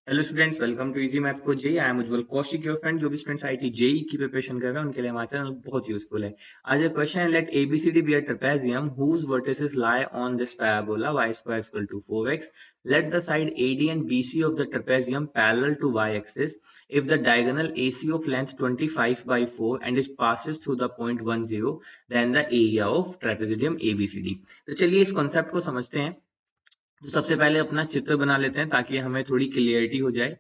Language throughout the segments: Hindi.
Hello students, welcome to easy math को JEE. I am Ujjwal Kaushik, your friend. जो भी स्टूडेंट्स आईटी जेई की प्रिपरेशन कर रहे हैं उनके लिए हमारा चैनल बहुत यूजफुल है। आज एक क्वेश्चन है, let ABCD be a trapezium whose vertices lie on this parabola y square is equal to 4x. Let the side AD and BC of the trapezium parallel to y-axis. If the diagonal AC of length 25 by 4 and it passes through the point 10, then the area of trapezium ABCD. तो चलिए इस कॉन्सेप्ट को समझते हैं। तो सबसे पहले अपना चित्र बना लेते हैं ताकि हमें थोड़ी क्लियरिटी हो जाए।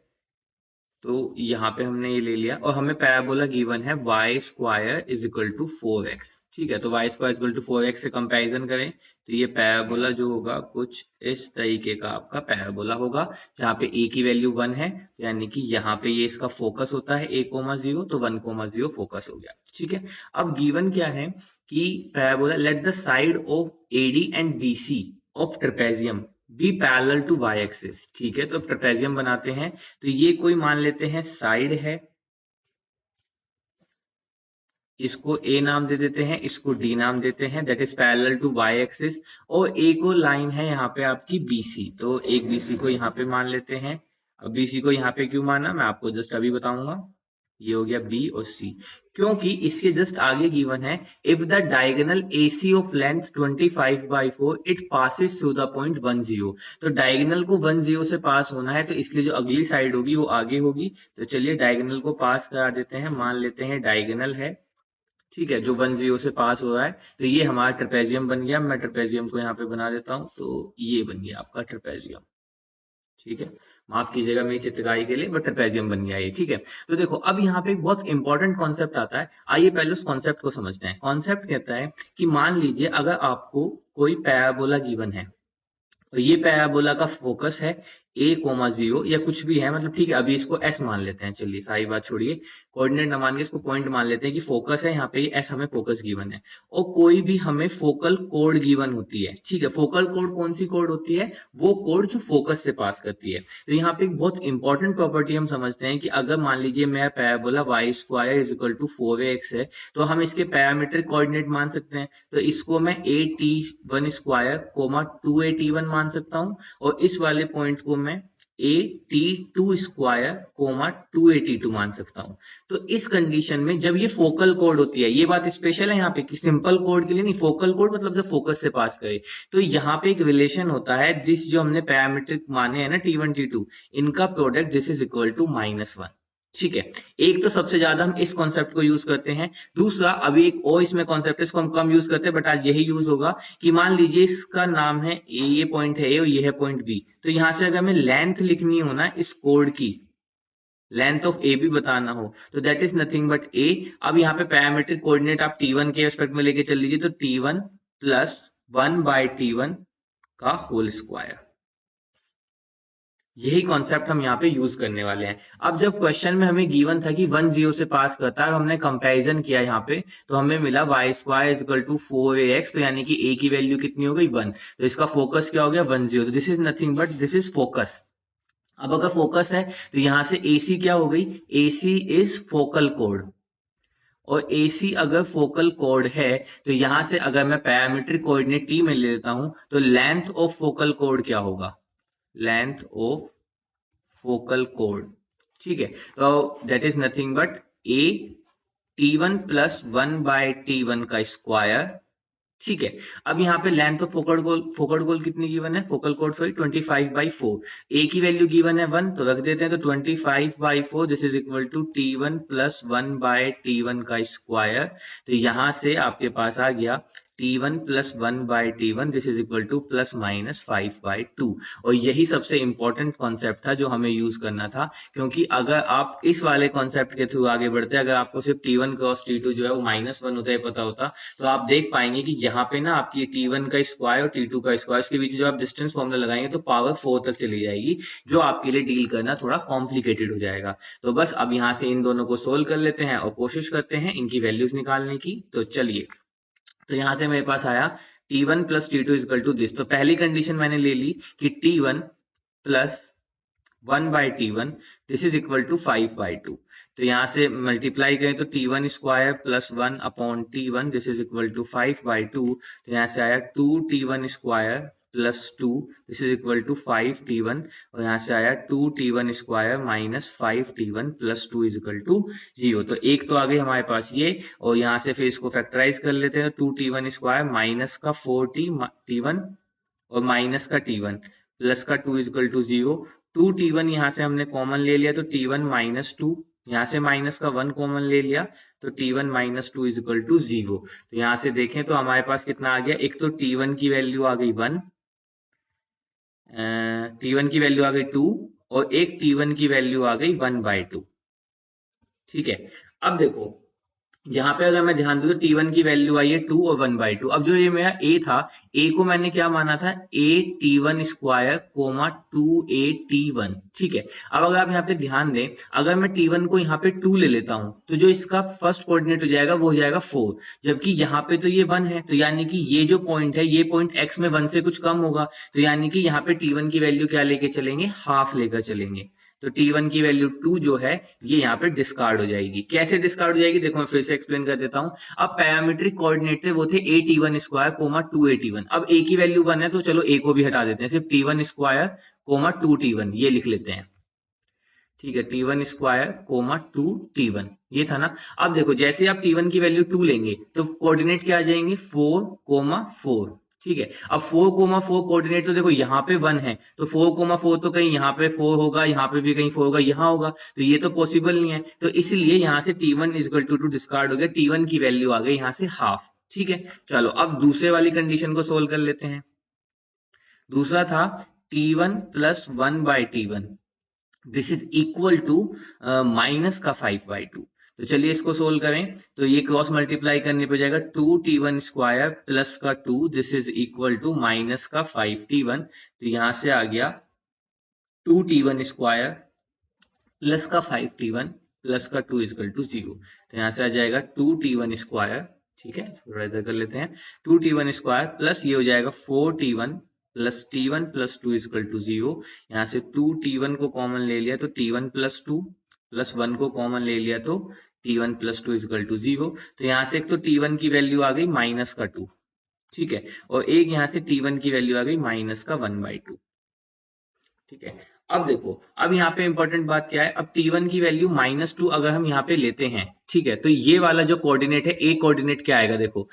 तो यहाँ पे हमने ये ले लिया और हमें पैराबोला गिवन है y square is equal to 4x। ठीक है, तो y square is equal to 4x से कंपैरिजन करें तो ये पैराबोला जो होगा कुछ इस तरीके का आपका पैराबोला होगा, जहाँ पे a की वैल्यू 1 है, यानी कि यहाँ पे ये इसका फोकस होता है a,0, तो 1,0 फोकस हो गया। ठीक है, अब गिवन क्या है कि parabola let the side of AD and BC of trapezium be parallel to y axis. ठीक है, तो ट्रेपेजियम बनाते हैं। तो ये कोई मान लेते हैं साइड है, इसको a नाम दे देते हैं, इसको d नाम देते हैं, that is parallel to y axis. और a को लाइन है यहाँ पे आपकी BC, तो एक BC को यहाँ पे मान लेते हैं। अब BC को यहाँ पे क्यों माना मैं आपको जस्ट अभी बताऊंगा। ये हो गया B और C, क्योंकि इसके जस्ट आगे गिवन है if the diagonal AC of length 25 by 4 it passes through the point 10। तो डायगोनल को 10 से पास होना है, तो इसलिए जो अगली साइड होगी वो आगे होगी। तो चलिए डायगोनल को पास करा देते हैं, मान लेते हैं डायगोनल है। ठीक है, जो 10 से पास हो रहा है, तो ये हमारा ट्रेपेजियम बन गया। मैं ट्रेपेजियम को यहाँ पे बना देता हूँ, तो ये बन गया आपका ट्रेपेजियम। ठीक है, माफ कीजिएगा मेरी चित्रकारी के लिए, बट ट्रेपेजियम बन गया ये। ठीक है, तो देखो अब यहाँ पे एक बहुत इंपॉर्टेंट कॉन्सेप्ट आता है। आइए पहले उस कॉन्सेप्ट को समझते हैं। कॉन्सेप्ट कहता है कि मान लीजिए अगर आपको कोई पैराबोला गिवन है, तो ये पैराबोला का फोकस है a,0 या कुछ भी है, मतलब ठीक है, अभी इसको s मान लेते हैं। चलिए सारी बात छोड़िए, कोऑर्डिनेट ना मान के इसको पॉइंट मान लेते हैं कि फोकस है यहाँ पे, ये s हमें फोकस गिवन है। और कोई भी हमें फोकल कोड गिवन होती है। ठीक है, फोकल कोड कौन सी कोड होती है? वो कोड जो फोकस से पास करती है। तो यहाँ पे एक बहुत इंपॉर्टेंट प्रॉपर्टी हम समझते हैं कि अगर मान लीजिए मेरा parabola y square is equal to 4ax है, तो हम इसके पैरामीट्रिक कोऑर्डिनेट मान सकते हैं। तो इसको मैं at1 स्क्वायर कोमा 2at1 मान सकता हूं, और इस वाले पॉइंट को मैं at2 स्क्वायर कोमा 2at2 मान सकता हूं। तो इस कंडीशन में जब ये फोकल कोड होती है, ये बात स्पेशल है यहाँ पे कि सिंपल कोड के लिए नहीं, फोकल कोड मतलब जब फोकस से पास करे, तो यहाँ पे एक रिलेशन होता है, दिस जो हमने पैरामीट्रिक माने हैं ना t1 t2, इनका product this is equal to -1। ठीक है, एक तो सबसे ज्यादा हम इस कॉन्सेप्ट को यूज करते हैं। दूसरा अभी एक और इसमें कॉन्सेप्ट इसको हम कम यूज करते हैं, बट आज यही यूज होगा कि मान लीजिए इसका नाम है ए, ये पॉइंट है ए और ये है पॉइंट बी। तो यहां से अगर हमें लेंथ लिखनी हो ना इस कोड की, लेंथ ऑफ ए भी बताना हो, तो दैट इज नथिंग बट ए। अब यहाँ पे पैरामीट्रिक कोऑर्डिनेट आप t1 के एस्पेक्ट में लेके चल लीजिए, तो t1 प्लस 1/t1 का होल स्क्वायर। यही कॉन्सेप्ट हम यहाँ पे यूज करने वाले हैं। अब जब क्वेश्चन में हमें गिवन था कि 10 से पास करता है, हमने कंपैरिजन किया यहाँ पे, तो हमें मिला y square is equal to 4ax, तो यानी कि a की वैल्यू कितनी हो गई 1, तो इसका फोकस क्या हो गया 10, तो this is nothing but this is focus. अब अगर फोकस है तो यहाँ से AC क्या हो गई, AC इज फोकल कोड, और AC अगर फोकल कोड है तो यहां से अगर मैं पैरामीट्रिक कोऑर्डिनेट t में ले लेता हूं, तो लेंथ ऑफ फोकल कोड क्या होगा, लेंथ ऑफ फोकल कोड। ठीक है, तो that is nothing but a t1 plus 1/t1 का स्क्वायर। ठीक है, अब यहाँ पे लेंथ ऑफ फोकल गोल कितनी गिवन है, फोकल कोड सॉरी 25/4, a की वैल्यू गिवन है 1, तो रख देते हैं, तो 25/4 this is equal to t1 plus 1/t1 का स्क्वायर। तो यहां से आपके पास आ गया t1 plus 1/t1 this is equal two plus minus 5/2। और यही सबसे इंपॉर्टेंट कॉन्सेप्ट था जो हमें यूज करना था, क्योंकि अगर आप इस वाले कॉन्सेप्ट के थ्रू आगे बढ़ते, अगर आपको सिर्फ t1 क्रॉस t2 जो है वो -1 होता है पता होता, तो आप देख पाएंगे कि यहाँ पे ना आपकी t1 का स्क्वायर और t2 का स्क्वायर, इसके बीच में जो आप डिस्टेंस फॉर्मूला लगाएंगे तो पावर 4 तक चली जाएगी, जो आपके लिए डील करना थोड़ा कॉम्प्लिकेटेड हो जाएगा। तो बस अब यहाँ से इन दोनों को सोल्व कर लेते हैं और कोशिश करते हैं इनकी वैल्यूज निकालने की। तो चलिए, तो यहां से मेरे पास आया t1 plus t2 equal to this. तो पहली कंडीशन मैंने ले ली कि t1 plus 1/t1 this is equal to 5/2। तो यहां से मल्टीप्लाई करें तो t1 स्क्वायर plus 1/t1 this is equal to 5/2। तो यहां से आया 2t1 square plus 2 this is equal to 5t1 और यहाँ से आया 2t1 square minus 5t1 plus 2 is equal to 0। तो एक तो आ गई हमारे पास ये, और यहाँ से फिर इसको फैक्टराइज कर लेते हैं। 2t1 स्क्वायर माइनस का 4t1 और माइनस का t1 प्लस का 2 इज इक्वल टू 0। 2t1 यहाँ से हमने कॉमन ले लिया तो t1 माइनस 2, यहाँ से माइनस का 1 कॉमन ले लिया तो t1 minus 2 is equal to 0। तो यहाँ से देखें तो हमारे पास कितना आ गया, एक तो t1 की वैल्यू आ गई 1, t1 की वैल्यू आ गई 2 और एक t1 की वैल्यू आ गई 1/2। ठीक है, अब देखो यहाँ पे अगर मैं ध्यान दूं तो t1 की वैल्यू आई है 2 और 1/2। अब जो ये मेरा a था, a को मैंने क्या माना था, a t1 square coma 2a t1। ठीक है, अब अगर आप यहाँ पे ध्यान दें, अगर मैं t1 को यहाँ पे 2 ले लेता हूं तो जो इसका फर्स्ट कोऑर्डिनेट हो जाएगा वो हो जाएगा 4, जबकि यहाँ पे तो ये 1 है, तो यानी कि ये जो पॉइंट है ये पॉइंट x में 1 से कुछ कम होगा, तो यानी कि यहाँ पे t1 की वैल्यू क्या लेके चलेंगे, हाफ लेकर चलेंगे। तो t1 की वैल्यू 2 जो है ये यहाँ पे डिस्कार्ड हो जाएगी। कैसे डिस्कार्ड हो जाएगी, देखो मैं फिर से एक्सप्लेन कर देता हूं। अब पैरामीट्रिक कोऑर्डिनेट थे वो थे a t1 square coma 2a t1। अब a की वैल्यू 1 है तो चलो a को भी हटा देते हैं, सिर्फ t1 स्क्वायर कोमा 2t1 ये लिख लेते हैं। ठीक है, t1 स्क्वायर कोमा 2t1 ये था ना। अब देखो जैसे आप t1 की वैल्यू 2 लेंगे तो कोऑर्डिनेट क्या आ जाएंगे, 4,4। ठीक है, अब 4,4 कोऑर्डिनेट तो देखो यहाँ पे 1 है तो 4,4 तो कहीं यहाँ पे 4 होगा, यहाँ पे भी कहीं 4 होगा, यहाँ होगा, तो ये तो पॉसिबल नहीं है। तो इसलिए यहाँ से t1 is equal to 2 discard हो गया, t1 की वैल्यू आ गई यहाँ से हाफ। ठीक है, चलो अब दूसरे वाली कंडीशन को सोल्व कर लेते हैं। दूसरा था t1 plus 1/t1 this is equal to minus का 5/2। तो चलिए इसको सोल्व करें, तो ये क्रॉस मल्टीप्लाई करने पे जाएगा 2t1 स्क्वायर प्लस का 2 this is equal to minus का 5t1। तो यहां से आ गया 2t1 स्क्वायर प्लस का 5t1 प्लस का 2 इक्वल टू 0। तो यहां से आ जाएगा 2t1 स्क्वायर, ठीक है थोड़ा इधर कर लेते हैं, 2t1 स्क्वायर प्लस ये हो जाएगा 4t1 plus t1 plus 2 equal to 0। यहाँ से 2t1 को कॉमन ले लिया तो t1 प्लस 2 प्लस 1 को कॉमन ले लिया तो t1 प्लस 2 इक्वल टू 0। तो यहाँ से एक तो t1 की वैल्यू आ गई माइनस का 2, ठीक है, और एक यहाँ से t1 की वैल्यू आ गई माइनस का 1/2। ठीक है, अब देखो अब यहाँ पे इंपॉर्टेंट बात क्या है, अब t1 की वैल्यू -2 अगर हम यहाँ पे लेते हैं, ठीक है, तो ये वाला जो कोऑर्डिनेट है a कोऑर्डिनेट क्या आएगा, देखो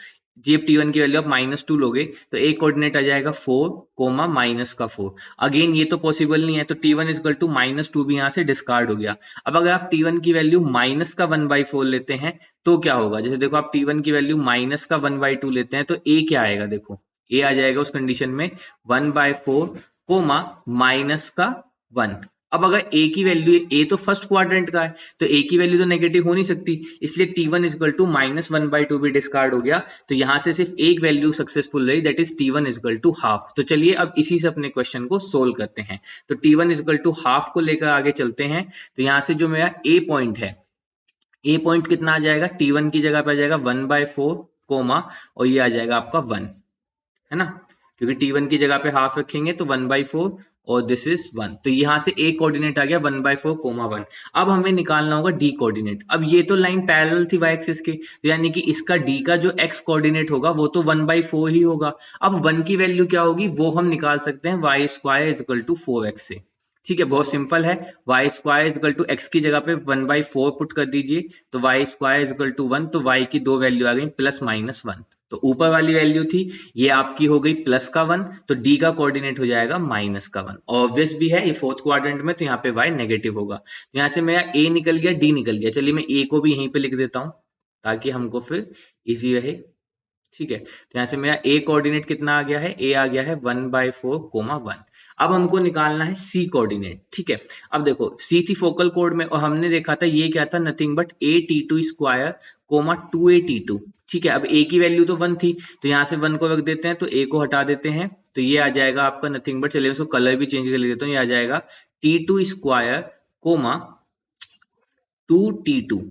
जब t1 की वैल्यू आप -2 लोगे तो एक कोऑर्डिनेट आ जाएगा 4 कोमा माइनस का 4। अगेन ये तो पॉसिबल नहीं है, तो t1 इक्वल टू -2 भी यहाँ से डिस्कार्ड हो गया। अब अगर आप t1 की वैल्यू माइनस का 1/4 लेते हैं तो क्या होगा, जैसे देखो आप t1 की वैल्यू माइनस का 1/2 लेते हैं तो a क्या आएगा, देखो a आ जाएगा उस कंडीशन में 1/4 कोमा माइनस का 1। अब अगर a की वैल्यू, a तो फर्स्ट क्वाड्रेंट का है तो a की वैल्यू तो नेगेटिव हो नहीं सकती, इसलिए t1 इक्वल टू -1/2 भी डिस्कार्ड हो गया। तो यहां से सिर्फ एक वैल्यू सक्सेसफुल रही, that is t1 equal to half. तो चलिए अब इसी से अपने क्वेश्चन को सोल्व करते हैं। तो t1 इक्वल टू हाफ को लेकर आगे चलते हैं। तो यहां से जो मेरा a पॉइंट है, a पॉइंट कितना आ जाएगा, t1 की जगह पे आ जाएगा 1/4 कोमा और ये आ जाएगा आपका 1, है ना, क्योंकि t1 की जगह पे हाफ रखेंगे तो 1/4 और दिस इज 1। तो यहां से a कोऑर्डिनेट आ गया 1/4 कोमा 1। अब हमें निकालना होगा d कोऑर्डिनेट। अब ये तो लाइन पैरेलल थी y एक्सिस के, तो यानी कि इसका d का जो x कोऑर्डिनेट होगा वो तो 1/4 ही होगा। अब 1 की वैल्यू क्या होगी वो हम निकाल सकते हैं y square is equal to 4x से। ठीक है, बहुत सिंपल है, y square is equal to x की जगह पे 1/4 पुट कर दीजिए तो y square is equal to 1। तो y की दो वैल्यू आ गई +-1। तो ऊपर वाली वैल्यू थी ये आपकी हो गई +1, तो d का कोऑर्डिनेट हो जाएगा -1। ऑब्वियस भी है, ये फोर्थ क्वाड्रेंट में तो यहाँ पे y नेगेटिव होगा। तो यहाँ से मेरा a निकल गया, d निकल गया। चलिए मैं a को भी यहीं पे लिख देता हूं ताकि हमको फिर इजी रहे। ठीक है, तो यहाँ से मेरा a कोऑर्डिनेट कितना आ गया है, a आ गया है 1/4 कोमा 1। अब हमको निकालना है c कोऑर्डिनेट। ठीक है, अब देखो c थी फोकल कोड में और हमने देखा था ये क्या था, nothing but a_t2 square coma 2a_t2। ठीक है, अब a की वैल्यू तो 1 थी तो यहाँ से 1 को रख देते हैं, तो a को हटा देते हैं तो ये आ जाएगा आपका नथिंग बट, चलिए इसको कलर भी चेंज कर देता हूँ, ये आ जाएगा t2 स्क्वायर कोमा 2t2।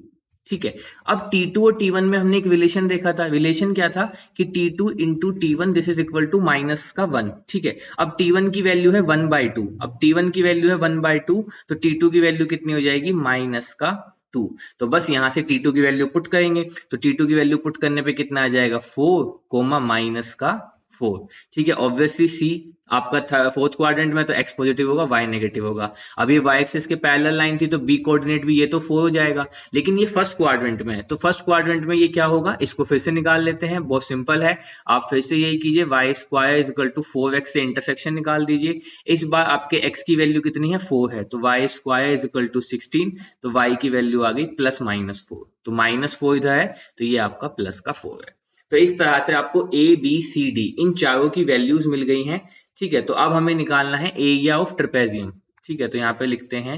ठीक है, अब t2 और t1 में हमने एक रिलेशन देखा था। रिलेशन क्या था कि t2 into t1 this is equal to minus का 1। ठीक है, अब t1 की वैल्यू है 1/2, अब t1 की वैल्यू है 1/2 तो t2 की वैल्यू कितनी हो जाएगी, माइनस का 2। तो बस यहां से t2 की वैल्यू पुट करेंगे तो t2 की वैल्यू पुट करने पे कितना आ जाएगा 4 कोमा माइनस का 4। ठीक है, ऑब्वियसली सी आपका फोर्थ क्वाड्रेंट में तो x पॉजिटिव होगा, y नेगेटिव होगा। अब ये y एक्सिस के पैरेलल लाइन थी तो b कोऑर्डिनेट भी ये तो 4 हो जाएगा, लेकिन ये फर्स्ट क्वाड्रेंट में है, तो फर्स्ट क्वाड्रेंट में ये क्या होगा, इसको फिर से निकाल लेते हैं। बहुत सिंपल है, आप फिर से यही कीजिए, y square is equal to 4x से इंटरसेक्शन निकाल दीजिए। इस बार आपके x की वैल्यू कितनी है, 4 है, तो y square is equal to 16, तो y की वैल्यू आ गई प्लस माइनस 4, तो माइनस 4 इधर है, तो ये आपका प्लस का 4 है। तो इस तरह से आपको ए बी सी डी इन चारों की वैल्यूज मिल गई हैं। ठीक है, तो अब हमें निकालना है एरिया ऑफ ट्रेपेजियम। ठीक है, तो यहाँ पे लिखते हैं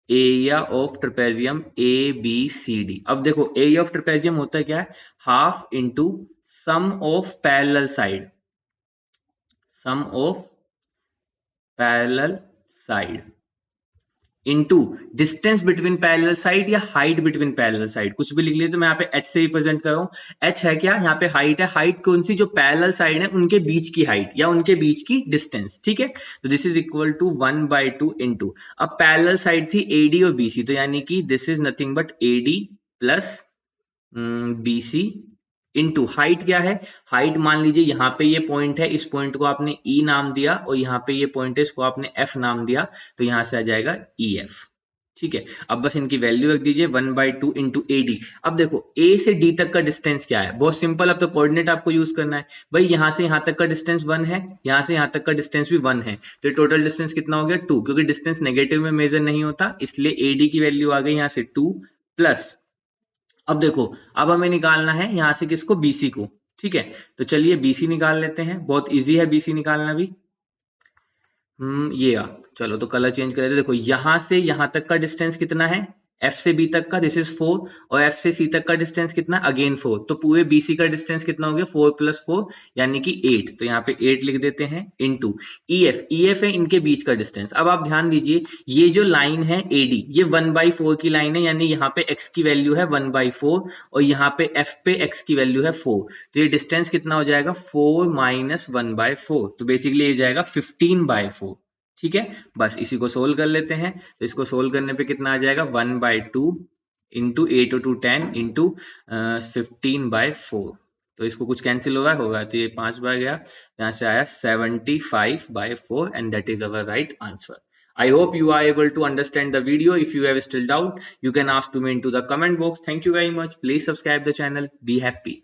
area of trapezium A B C D. अब देखो एरिया ऑफ ट्रेपेजियम होता है क्या है, half into sum of parallel side, sum of parallel side into distance between parallel side या हाइट बिटवीन पैरेलल साइड, कुछ भी लिख लिए। तो मैं यहाँ पे h से रिप्रेजेंट कर रहा हूँ। h है क्या, यहाँ पे हाइट है, हाइट कौन सी, जो पैरेलल साइड है उनके बीच की हाइट या उनके बीच की डिस्टेंस। ठीक है, तो this is equal to 1/2 into, अब पैरेलल साइड थी AD और BC, तो यानी कि this is nothing but AD plus BC into height क्या है, हाइट मान लीजिए यहाँ पे ये पॉइंट है, इस पॉइंट को आपने E नाम दिया और यहाँ पे ये पॉइंट है, इसको आपने F नाम दिया, तो यहाँ से आ जाएगा EF। ठीक है, अब बस इनकी वैल्यू रख दीजिए 1/2 इंटू AD। अब देखो A से D तक का डिस्टेंस क्या है, बहुत सिंपल, अब तो कोऑर्डिनेट आपको यूज करना है भाई। यहाँ से यहाँ तक का डिस्टेंस 1 है, यहाँ से यहाँ तक का डिस्टेंस भी 1 है, तो ये टोटल डिस्टेंस कितना हो गया 2, क्योंकि डिस्टेंस नेगेटिव में मेजर नहीं होता, इसलिए AD की वैल्यू आ गई यहाँ से 2 प्लस, अब देखो अब हमें निकालना है यहां से किसको, BC को। ठीक है, तो चलिए BC निकाल लेते हैं, बहुत इजी है BC निकालना भी। ये चलो तो कलर चेंज कर देते। देखो यहां से यहां तक का डिस्टेंस कितना है, F से B तक का, दिस इज 4, और F से C तक का डिस्टेंस कितना, अगेन 4, तो पूरे BC का डिस्टेंस कितना हो गया 4 + 4 यानी कि 8, तो यहाँ पे 8 लिख देते हैं इनटू EF है इनके बीच का डिस्टेंस। अब आप ध्यान दीजिए ये जो लाइन है AD ये 1/4 की लाइन है, यानी यहाँ पे x की वैल्यू है 1/4 और यहाँ पे F पे x की वैल्यू है 4, तो ये डिस्टेंस कितना हो जाएगा 4 - 1/4, तो बेसिकली ये जाएगा 15/4। ठीक है, बस इसी को सोल्व कर लेते हैं, तो इसको सोल्व करने पे कितना आ जाएगा 1/2 इंटू 8 और 2 10 इंटू 15/4, तो इसको कुछ कैंसिल होगा तो ये 5 बार गया, यहाँ से आया 75/4 and that is our right answer. I hope you are able to understand the video. If you have still doubt, you can ask to me into the comment box. Thank you very much. Please subscribe the channel. Be happy.